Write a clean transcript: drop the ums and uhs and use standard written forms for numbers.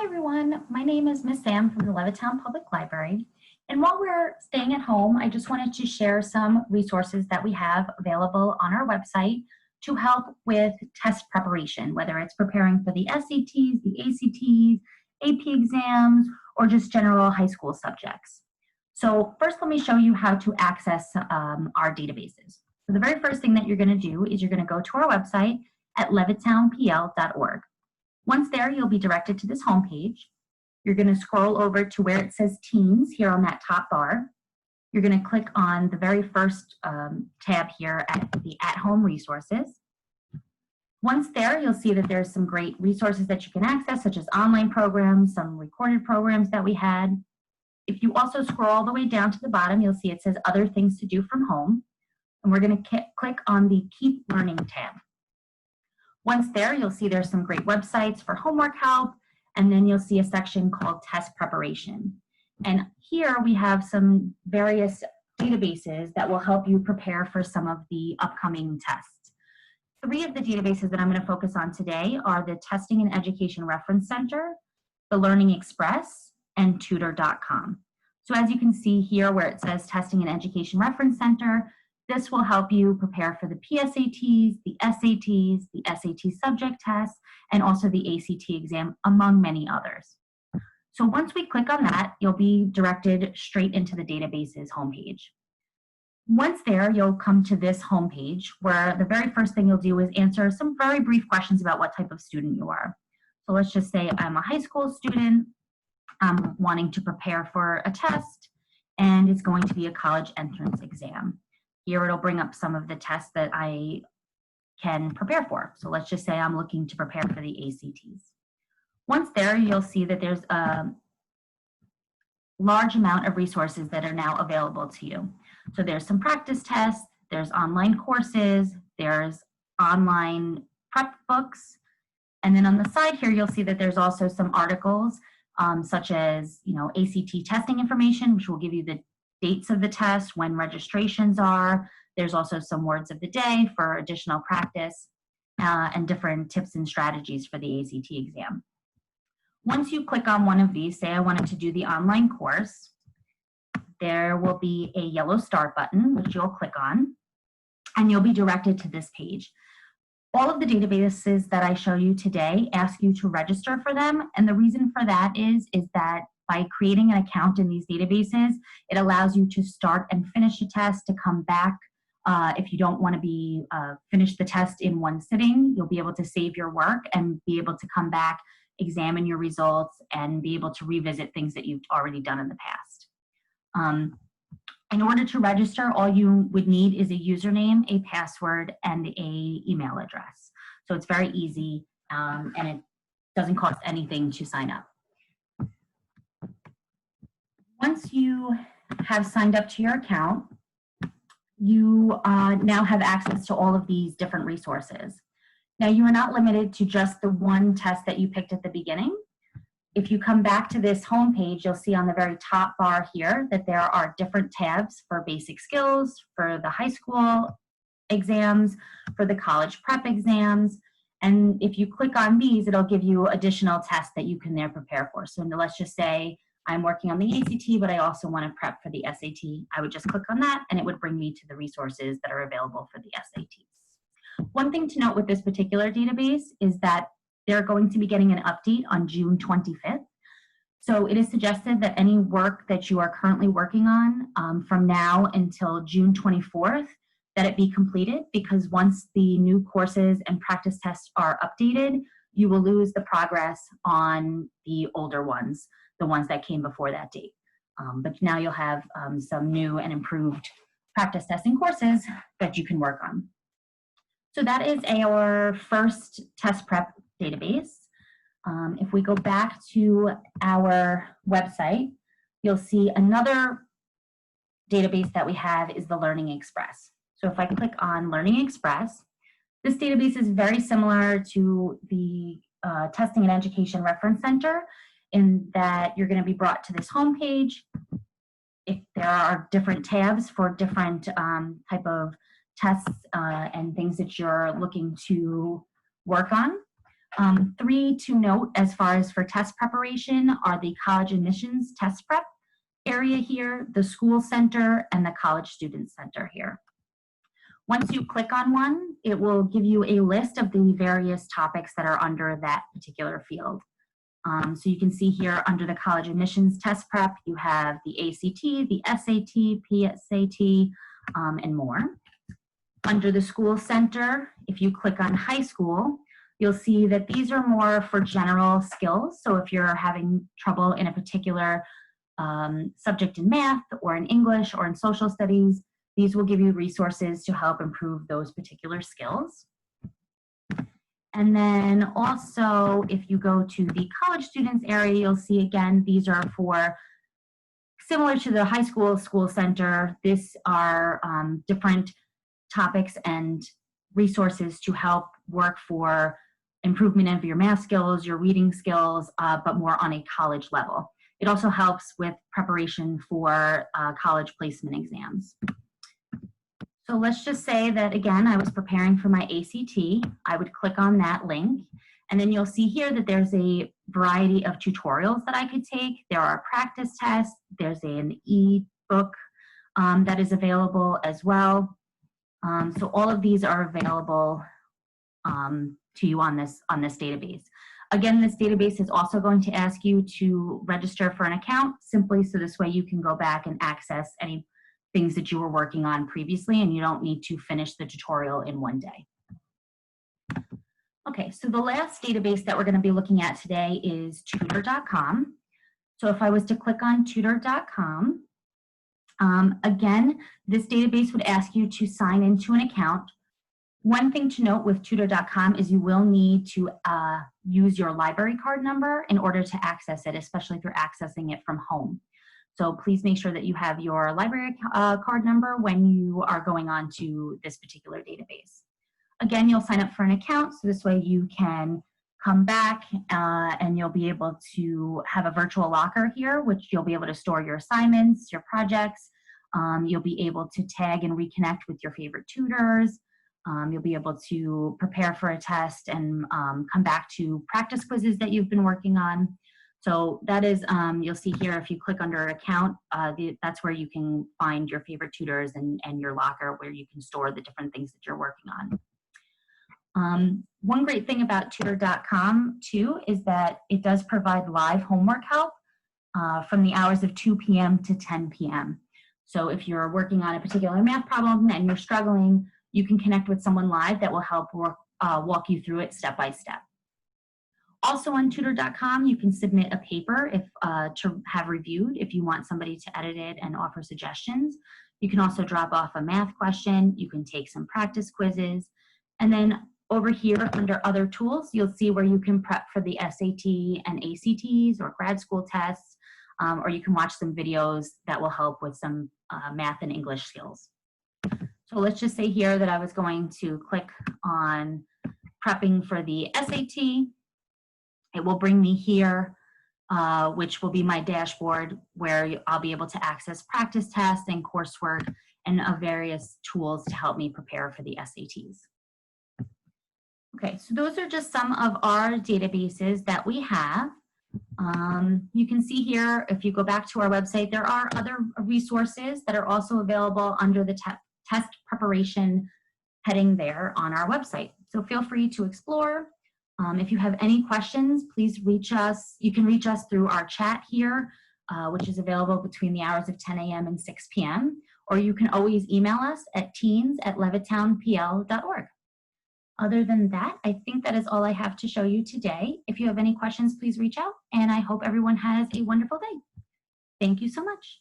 everyone, my name is Miss Sam from the Levittown Public Library. And while we're staying at home, I just wanted to share some resources that we have available on our website to help with test preparation, whether it's preparing for the SATs, the ACTs, AP exams, or just general high school subjects. So first, let me show you how to access our databases. So the very first thing that you're going to do is you're going to go to our website at levittownpl.org. Once there, you'll be directed to this homepage. You're going to scroll over to where it says Teens here on that top bar. You're going to click on the very first tab here at the at-home resources. Once there, you'll see that there's some great resources that you can access, such as online programs, some recorded programs that we had. If you also scroll all the way down to the bottom, you'll see it says Other Things to Do from Home. And we're going to click on the Keep Learning tab. Once there, you'll see there's some great websites for homework help, and then you'll see a section called Test Preparation. And here we have some various databases that will help you prepare for some of the upcoming tests. 3 of the databases that I'm going to focus on today are the Testing and Education Reference Center, the Learning Express, and Tutorcom. So as you can see here where it says Testing and Education Reference Center, this will help you prepare for the PSATs, the SATs, the SAT subject tests, and also the ACT exam, among many others. So once we click on that, you'll be directed straight into the databases homepage. Once there, you'll come to this homepage where the very first thing you'll do is answer some very brief questions about what type of student you are. So let's just say I'm a high school student. I'm wanting to prepare for a test, and it's going to be a college entrance exam. Here it'll bring up some of the tests that I can prepare for. So let's just say I'm looking to prepare for the ACTs. Once there, you'll see that there's a large amount of resources that are now available to you. So there's some practice tests, there's online courses, there's online prep books, and then on the side here, you'll see that there's also some articles such as, ACT testing information, which will give you the dates of the test, when registrations are. There's also some words of the day for additional practice and different tips and strategies for the ACT exam. Once you click on one of these, say I wanted to do the online course, there will be a yellow start button, which you'll click on, and you'll be directed to this page. All of the databases that I show you today ask you to register for them, and the reason for that is that by creating an account in these databases, it allows you to start and finish a test, to come back. If you don't want to finish the test in one sitting, you'll be able to save your work and be able to come back, examine your results, and be able to revisit things that you've already done in the past. In order to register, all you would need is a username, a password, and an email address. So it's very easy, and it doesn't cost anything to sign up. Once you have signed up to your account, you now have access to all of these different resources. Now, you are not limited to just the one test that you picked at the beginning. If you come back to this homepage, you'll see on the very top bar here that there are different tabs for basic skills, for the high school exams, for the college prep exams. And if you click on these, it'll give you additional tests that you can there prepare for. So let's just say I'm working on the ACT, but I also want to prep for the SAT. I would just click on that, and it would bring me to the resources that are available for the SATs. One thing to note with this particular database is that they're going to be getting an update on June 25th. So it is suggested that any work that you are currently working on from now until June 24th, that it be completed, because once the new courses and practice tests are updated, you will lose the progress on the older ones, the ones that came before that date. But now you'll have some new and improved practice testing courses that you can work on. So that is our first test prep database. If we go back to our website, you'll see another database that we have is the Learning Express. So if I click on Learning Express, this database is very similar to the Testing and Education Reference Center in that you're going to be brought to this homepage. If there are different tabs for different type of tests and things that you're looking to work on. Three to note as far as for test preparation are the college admissions test prep area here, the school center, and the college student center here. Once you click on one, it will give you a list of the various topics that are under that particular field. So you can see here under the college admissions test prep, you have the ACT, the SAT, PSAT, and more. Under the school center, if you click on high school, you'll see that these are more for general skills. So if you're having trouble in a particular subject in math or in English or in social studies, these will give you resources to help improve those particular skills. And then also, if you go to the college students area, you'll see again, these are for, similar to the high school school center, these are different topics and resources to help work for improvement of your math skills, your reading skills, but more on a college level. It also helps with preparation for college placement exams. So let's just say that, again, I was preparing for my ACT. I would click on that link, and then you'll see here that there's a variety of tutorials that I could take. There are practice tests. There's an e-book that is available as well. So all of these are available to you on this database. Again, this database is also going to ask you to register for an account, simply so this way you can go back and access any things that you were working on previously, and you don't need to finish the tutorial in one day. Okay, so the last database that we're going to be looking at today is Tutor.com. So if I was to click on Tutor.com, again, this database would ask you to sign into an account. One thing to note with Tutor.com is you will need to use your library card number in order to access it, especially if you're accessing it from home. So please make sure that you have your library card number when you are going on to this particular database. Again, you'll sign up for an account, so this way you can come back and you'll be able to have a virtual locker here, which you'll be able to store your assignments, your projects. You'll be able to tag and reconnect with your favorite tutors. You'll be able to prepare for a test and come back to practice quizzes that you've been working on. So that is, you'll see here, if you click under account, that's where you can find your favorite tutors and your locker where you can store the different things that you're working on. One great thing about Tutor.com too is that it does provide live homework help from the hours of 2 p.m. to 10 p.m. So if you're working on a particular math problem and you're struggling, you can connect with someone live that will help walk you through it step by step. Also on Tutor.com, you can submit a paper to have reviewed if you want somebody to edit it and offer suggestions. You can also drop off a math question. You can take some practice quizzes. And then over here under other tools, you'll see where you can prep for the SAT and ACTs or grad school tests, or you can watch some videos that will help with some math and English skills. So let's just say here that I was going to click on prepping for the SAT. It will bring me here, which will be my dashboard where I'll be able to access practice tests and coursework and various tools to help me prepare for the SATs. Okay, so those are just some of our databases that we have. You can see here, if you go back to our website, there are other resources that are also available under the test preparation heading there on our website. So feel free to explore. If you have any questions, please reach us. You can reach us through our chat here, which is available between the hours of 10 a.m. and 6 p.m. Or you can always email us at teens@levittownpl.org. Other than that, I think that is all I have to show you today. If you have any questions, please reach out, and I hope everyone has a wonderful day. Thank you so much.